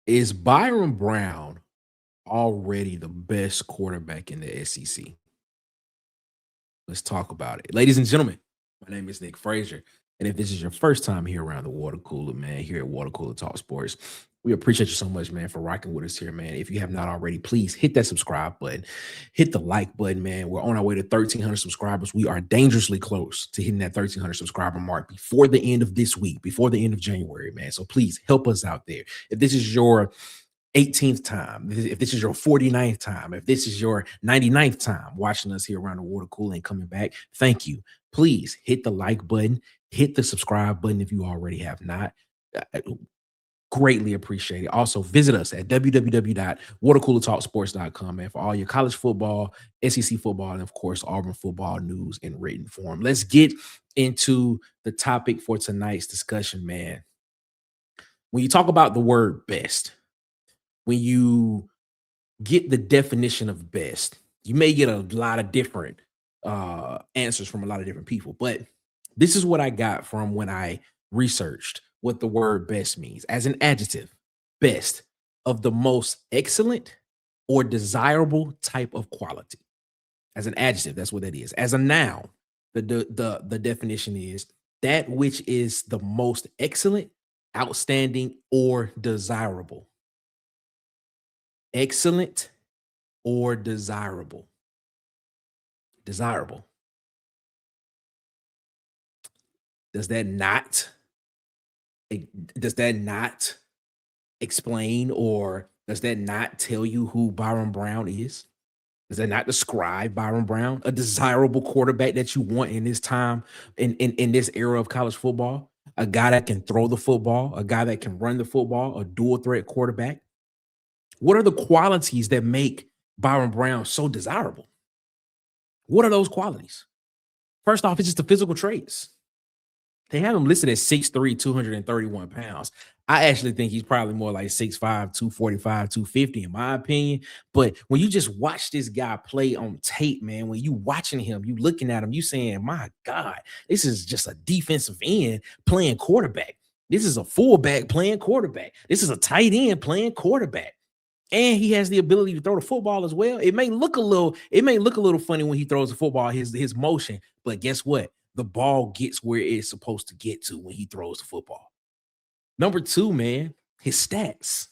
Is Byrum Brown already the best quarterback in the SEC? Let's talk about it. Ladies and gentlemen, my name is Nick Frazier. And if this is your first time here around the water cooler, man, here at Water Cooler Talk Sports, we appreciate you so much, man, for rocking with us here, man. If you have not already, please hit that subscribe button, hit the like button, man. We're on our way to 1,300 subscribers. We are dangerously close to hitting that 1,300 subscriber mark before the end of this week, before the end of January, man. So please help us out there. If this is your 18th time, if this is your 49th time, if this is your 99th time watching us here around the water cooler and coming back, thank you. Please hit the like button, hit the subscribe button if you already have not. Greatly appreciate it. Also, visit us at www.watercoolertalksports.com, man, for all your college football, SEC football, and of course, Auburn football news in written form. Let's get into the topic for tonight's discussion, man. When you talk about the word best, when you get the definition of best, you may get a lot of different answers from a lot of different people, but this is what I got from when I researched what the word best means. As an adjective, best of the most excellent or desirable type of quality. As an adjective, that's what that is. As a noun, the definition is that which is the most excellent, outstanding, or desirable. Excellent or desirable. Desirable. Does that not explain, or does that not tell you who Byrum Brown is? Does that not describe Byrum Brown, a desirable quarterback that you want in this time, in this era of college football? A guy that can throw the football, a guy that can run the football, a dual threat quarterback. What are the qualities that make Byrum Brown so desirable? What are those qualities? First off, it's just the physical traits. They have him listed at 6'3", 231 pounds. I actually think he's probably more like 6'5", 245, 250 in my opinion. But when you just watch this guy play on tape, man, when you watching him, you looking at him, you saying, my God, this is just a defensive end playing quarterback. This is a fullback playing quarterback. This is a tight end playing quarterback. And he has the ability to throw the football as well. It may look a little funny when he throws the football, his motion, but guess what? The ball gets where it's supposed to get to when he throws the football. Number two, man, his stats.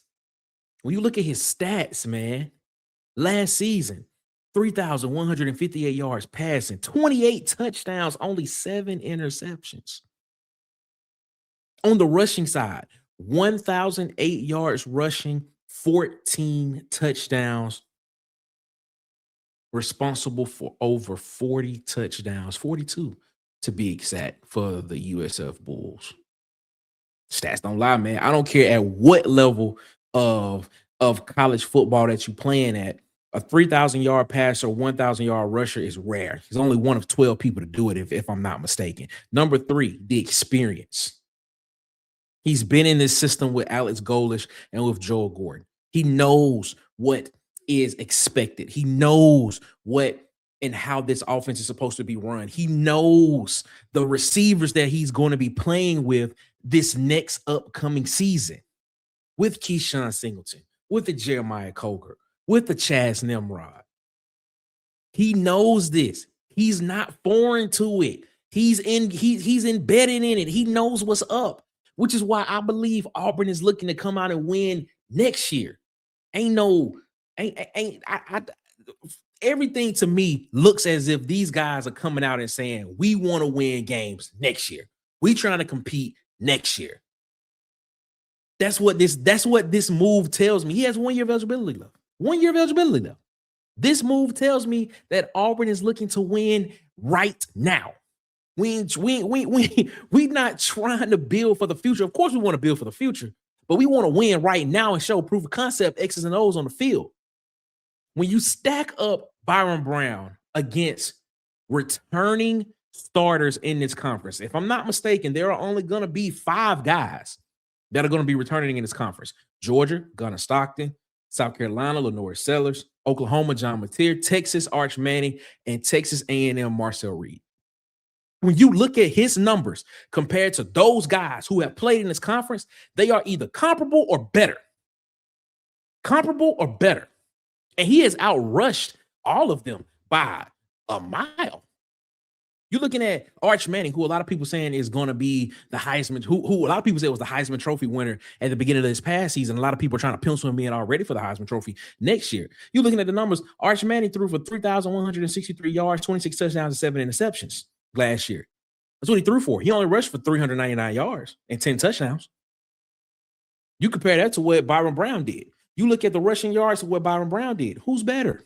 When you look at his stats, man, last season, 3,158 yards passing, 28 touchdowns, only 7 interceptions. On the rushing side, 1,008 yards rushing, 14 touchdowns, responsible for over 40 touchdowns, 42 to be exact, for the USF Bulls. Stats don't lie, man. I don't care at what level of college football that you're playing at. A 3,000-yard passer, 1,000-yard rusher is rare. He's only one of 12 people to do it, if I'm not mistaken. Number three, the experience. He's been in this system with Alex Golish and with Joel Gordon. He knows what is expected. He knows what and how this offense is supposed to be run. He knows the receivers that he's going to be playing with this next upcoming season, with Keyshawn Singleton, with the Jeremiah Coker, with the Chaz Nimrod. He knows this. He's not foreign to it. He's embedded in it. He knows what's up, which is why I believe Auburn is looking to come out and win next year. Everything to me looks as if these guys are coming out and saying, we want to win games next year. We trying to compete next year. That's what this move tells me. He has 1 year of eligibility left. 1 year of eligibility left. This move tells me that Auburn is looking to win right now. We not trying to build for the future. Of course, we want to build for the future, but we want to win right now and show proof of concept, X's and O's on the field. When you stack up Byrum Brown against returning starters in this conference, if I'm not mistaken, there are only going to be 5 guys that are going to be returning in this conference. Georgia, Gunnar Stockton; South Carolina, Lenore Sellers; Oklahoma, John Mateer; Texas, Arch Manning; and Texas A&M, Marcel Reed. When you look at his numbers compared to those guys who have played in this conference, they are either comparable or better. Comparable or better. And he has outrushed all of them by a mile. You're looking at Arch Manning, who a lot of people saying is going to be the Heisman, who a lot of people say was the Heisman Trophy winner at the beginning of this past season. A lot of people are trying to pencil him in already for the Heisman Trophy next year. You're looking at the numbers. Arch Manning threw for 3,163 yards, 26 touchdowns, and 7 interceptions last year. That's what he threw for. He only rushed for 399 yards and 10 touchdowns. You compare that to what Byrum Brown did. You look at the rushing yards of what Byrum Brown did. Who's better?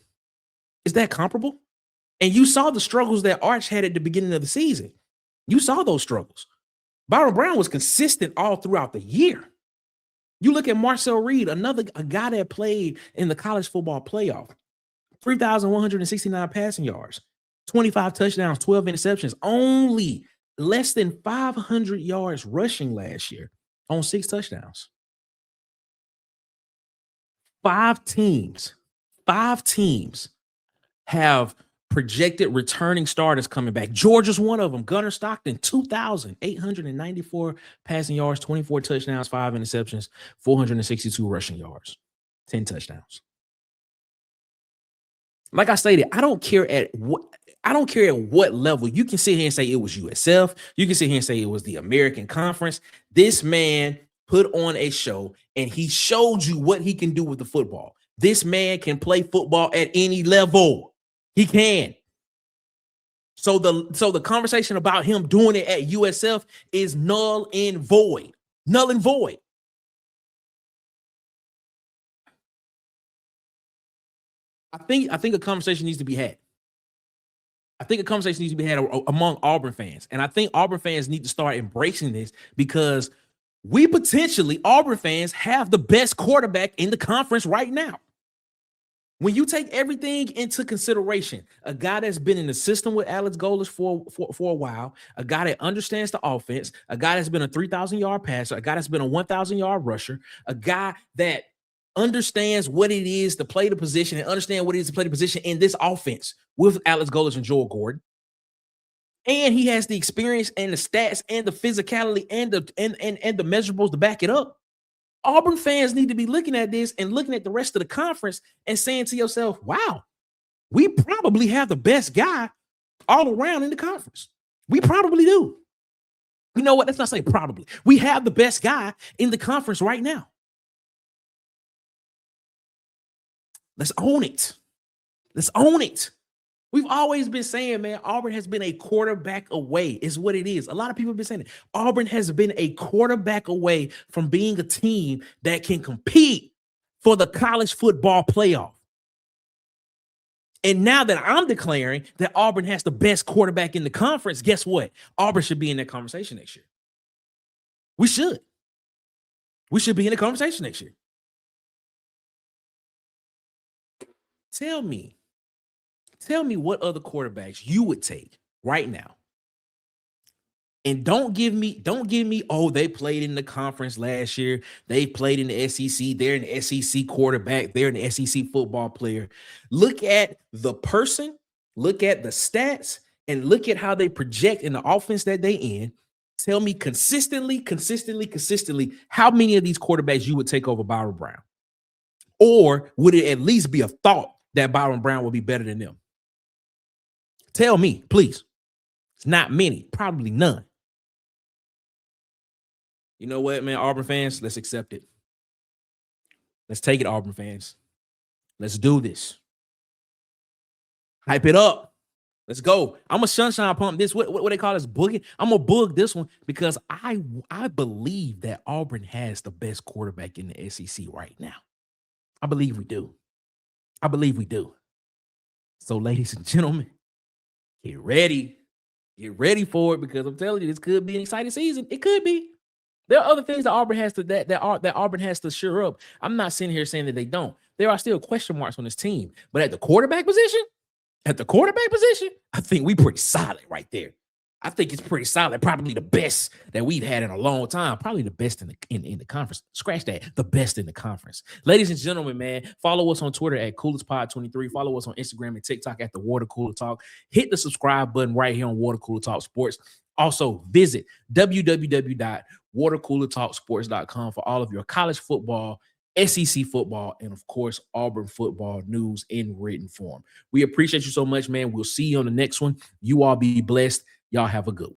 Is that comparable? And you saw the struggles that Arch had at the beginning of the season. You saw those struggles. Byrum Brown was consistent all throughout the year. You look at Marcel Reed, a guy that played in the college football playoff, 3,169 passing yards, 25 touchdowns, 12 interceptions, only less than 500 yards rushing last year on 6 touchdowns. 5 teams have projected returning starters coming back. Georgia's one of them. Gunnar Stockton, 2,894 passing yards, 24 touchdowns, 5 interceptions, 462 rushing yards, 10 touchdowns. Like I stated, I don't care at what level. You can sit here and say it was USF. You can sit here and say it was the American Conference. This man put on a show and he showed you what he can do with the football. This man can play football at any level. He can. So the conversation about him doing it at USF is null and void. Null and void. I think a conversation needs to be had. I think a conversation needs to be had among Auburn fans. And I think Auburn fans need to start embracing this because we potentially, Auburn fans, have the best quarterback in the conference right now. When you take everything into consideration, a guy that's been in the system with Alex Golesh for a while, a guy that understands the offense, a guy that's been a 3,000-yard passer, a guy that's been a 1,000-yard rusher, a guy that understands what it is to play the position and understand what it is to play the position in this offense with Alex Golesh and Joel Gordon. And he has the experience and the stats and the physicality and the measurables to back it up. Auburn fans need to be looking at this and looking at the rest of the conference and saying to yourself, wow, we probably have the best guy all around in the conference. We probably do. You know what? Let's not say probably. We have the best guy in the conference right now. Let's own it. Let's own it. We've always been saying, man, Auburn has been a quarterback away, is what it is. A lot of people have been saying it. Auburn has been a quarterback away from being a team that can compete for the college football playoff. And now that I'm declaring that Auburn has the best quarterback in the conference, guess what? Auburn should be in that conversation next year. We should. We should be in the conversation next year. Tell me what other quarterbacks you would take right now. And don't give me, oh, they played in the conference last year. They played in the SEC. They're an SEC quarterback. They're an SEC football player. Look at the person, look at the stats, and look at how they project in the offense that they in. Tell me consistently, how many of these quarterbacks you would take over Byrum Brown? Or would it at least be a thought that Byrum Brown will be better than them? Tell me, please. It's not many, probably none. You know what, man? Auburn fans, let's accept it. Let's take it, Auburn fans. Let's do this. Hype it up. Let's go. I'm a sunshine pump this. What they call this? Boogie. I'm going to boog this one because I believe that Auburn has the best quarterback in the SEC right now. I believe we do. So, ladies and gentlemen, get ready. Get ready for it because I'm telling you, this could be an exciting season. It could be. There are other things that Auburn has to that Auburn has to shore up. I'm not sitting here saying that they don't. There are still question marks on this team, but at the quarterback position, I think we pretty solid right there. I think it's pretty solid. Probably the best that we've had in a long time. Probably the best in the conference. Scratch that. The best in the conference. Ladies and gentlemen, man, follow us on Twitter at CoolersPod23. Follow us on Instagram and TikTok at the Water Cooler Talk. Hit the subscribe button right here on Water Cooler Talk Sports. Also, visit www.watercoolertalksports.com for all of your college football SEC football, and of course, Auburn football news in written form. We appreciate you so much, man. We'll see you on the next one. You all be blessed. Y'all have a good one.